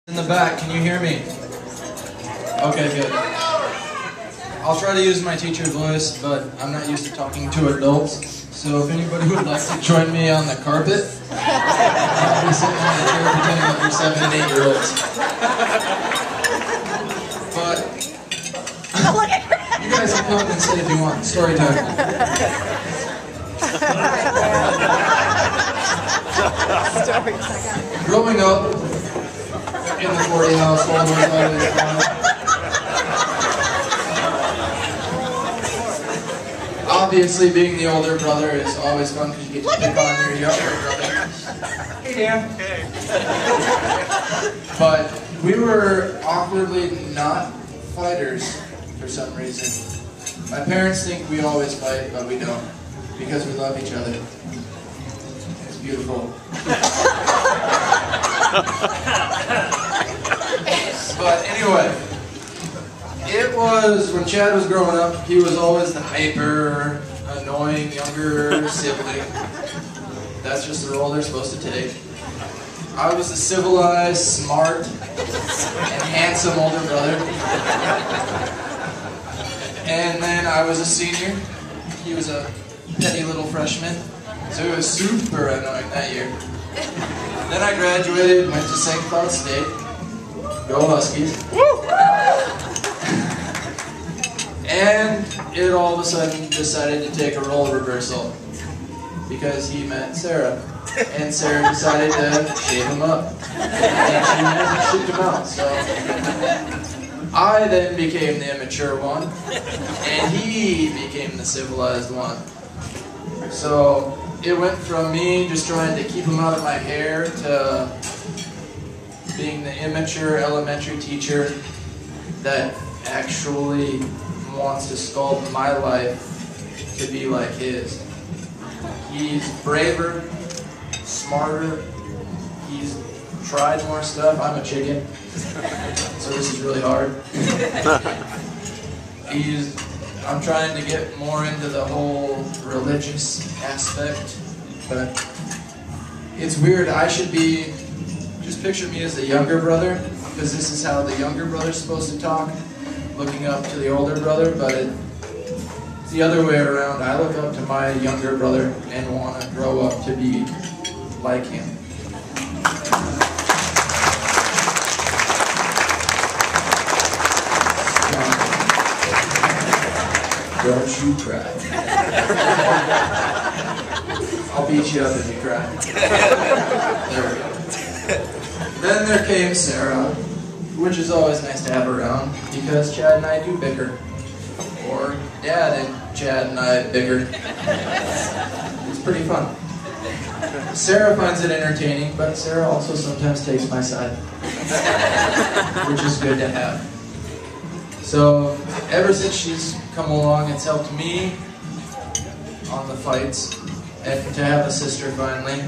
In the back, can you hear me? Okay, good. I'll try to use my teacher's voice, but I'm not used to talking to adults. So if anybody would like to join me on the carpet, I'll be sitting on the chair pretending that you're 7 and 8 year olds. But you guys can come and sit if you want. Story time. Growing up in the 40 household was always fun. Obviously, being the older brother is always fun because you get to pick on your younger brother. Hey, Dan. Hey. But we were awkwardly not fighters for some reason. My parents think we always fight, but we don't because we love each other. It's beautiful. But anyway, it was, when Chad was growing up, he was always the hyper, annoying younger sibling. That's just the role they're supposed to take. I was the civilized, smart, and handsome older brother. And then I was a senior. He was a petty little freshman. So he was super annoying that year. Then I graduated, went to St. Cloud State. Go Huskies. And it all of a sudden decided to take a role reversal because he met Sarah. And Sarah decided to shave him up. And she shipped him out. So I then became the immature one, and he became the civilized one. So it went from me just trying to keep him out of my hair to being the immature elementary teacher that actually wants to sculpt my life to be like his. He's braver, smarter, he's tried more stuff. I'm a chicken, so this is really hard. I'm trying to get more into the whole religious aspect, but it's weird. I should be, just picture me as the younger brother, because this is how the younger brother's supposed to talk, looking up to the older brother, but it's the other way around. I look up to my younger brother and want to grow up to be like him. Don't you cry. I'll beat you up if you cry. There we go. Then there came Sarah, which is always nice to have around because Chad and I do bicker. Or Dad and Chad and I bicker. It's pretty fun. Sarah finds it entertaining, but Sarah also sometimes takes my side, which is good to have. So ever since she's come along, it's helped me on the fights and to have a sister finally.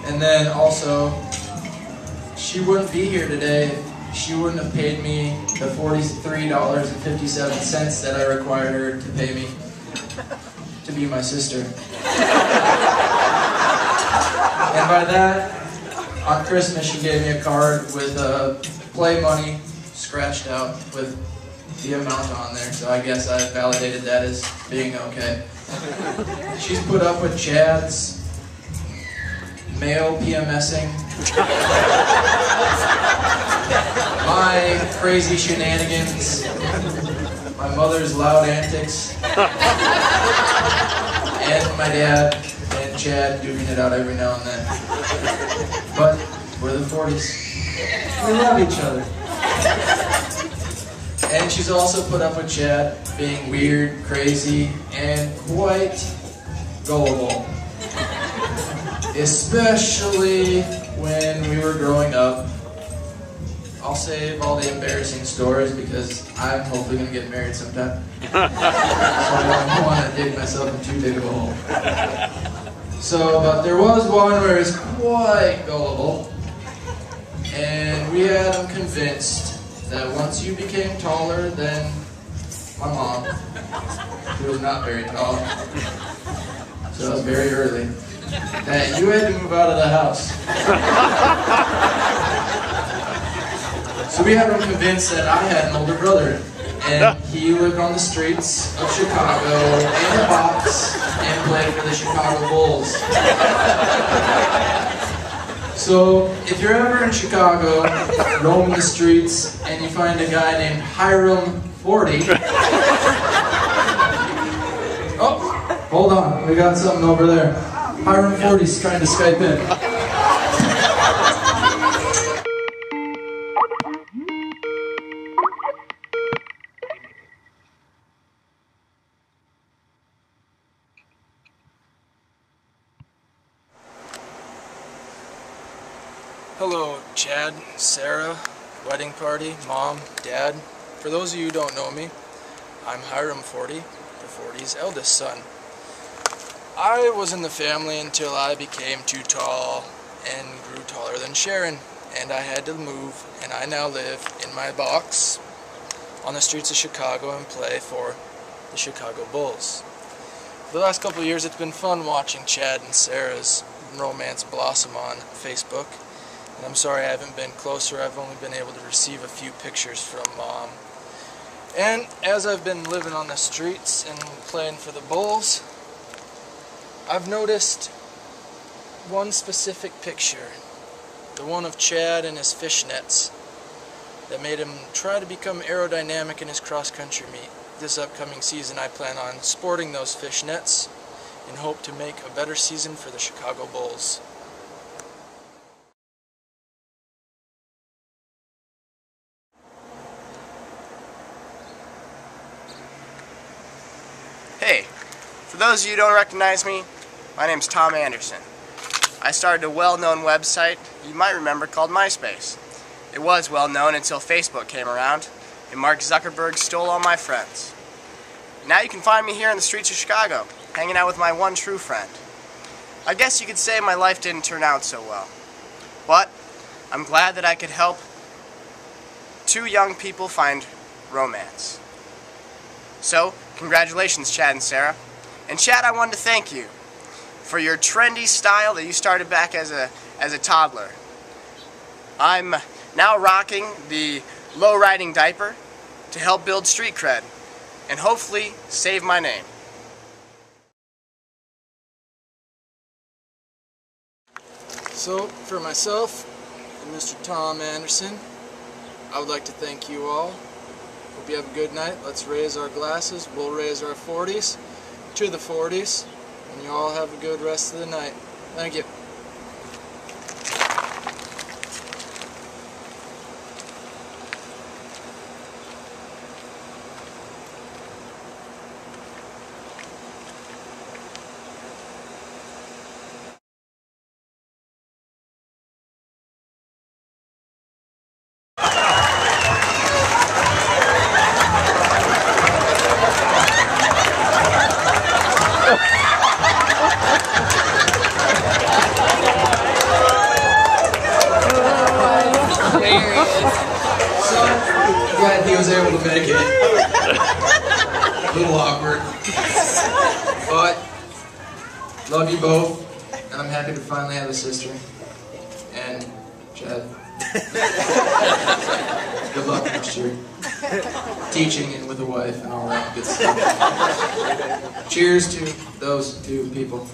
And then also, she wouldn't be here today if she wouldn't have paid me the $43.57 that I required her to pay me to be my sister. And by that, on Christmas she gave me a card with play money scratched out with the amount on there, so I guess I validated that as being okay. She's put up with Chad's male PMSing, my crazy shenanigans, my mother's loud antics, and my dad and Chad duking it out every now and then. But we're the 40s. We love each other. And she's also put up with Chad being weird, crazy, and quite gullible. Especially when we were growing up. I'll save all the embarrassing stories because I'm hopefully going to get married sometime. So I don't want to dig myself in too big of a hole. So, but there was one where he's quite gullible. And we had him convinced that once you became taller than my mom, who was not very tall, so that was very early, that you had to move out of the house. So we had him convinced that I had an older brother, and he lived on the streets of Chicago in a box and played for the Chicago Bulls. So if you're ever in Chicago, roaming the streets, and you find a guy named Hiram 40, oh, hold on, we got something over there. Hiram 40's trying to Skype in. Hello, Chad, Sarah, wedding party, mom, dad. For those of you who don't know me, I'm Hiram 40, the 40's eldest son. I was in the family until I became too tall and grew taller than Sharon, and I had to move, and I now live in my box on the streets of Chicago and play for the Chicago Bulls. For the last couple of years, it's been fun watching Chad and Sarah's romance blossom on Facebook. And I'm sorry I haven't been closer. I've only been able to receive a few pictures from Mom. And as I've been living on the streets and playing for the Bulls, I've noticed one specific picture, the one of Chad and his fishnets, that made him try to become aerodynamic in his cross-country meet. This upcoming season I plan on sporting those fishnets and hope to make a better season for the Chicago Bulls. Hey, for those of you who don't recognize me, my name's Tom Anderson. I started a well-known website you might remember called MySpace. It was well-known until Facebook came around and Mark Zuckerberg stole all my friends. Now you can find me here in the streets of Chicago, hanging out with my one true friend. I guess you could say my life didn't turn out so well, but I'm glad that I could help two young people find romance. So, congratulations, Chad and Sarah. And Chad, I wanted to thank you for your trendy style that you started back as a toddler. I'm now rocking the low-riding diaper to help build street cred and hopefully save my name. So, for myself and Mr. Tom Anderson, I would like to thank you all. Hope you have a good night. Let's raise our glasses. We'll raise our 40s to the 40s. And you all have a good rest of the night. Thank you. Glad he was able to make it. A little awkward. But, love you both, and I'm happy to finally have a sister. And, Chad, good luck next year. Teaching and with a wife and all that good stuff. Cheers to those two people.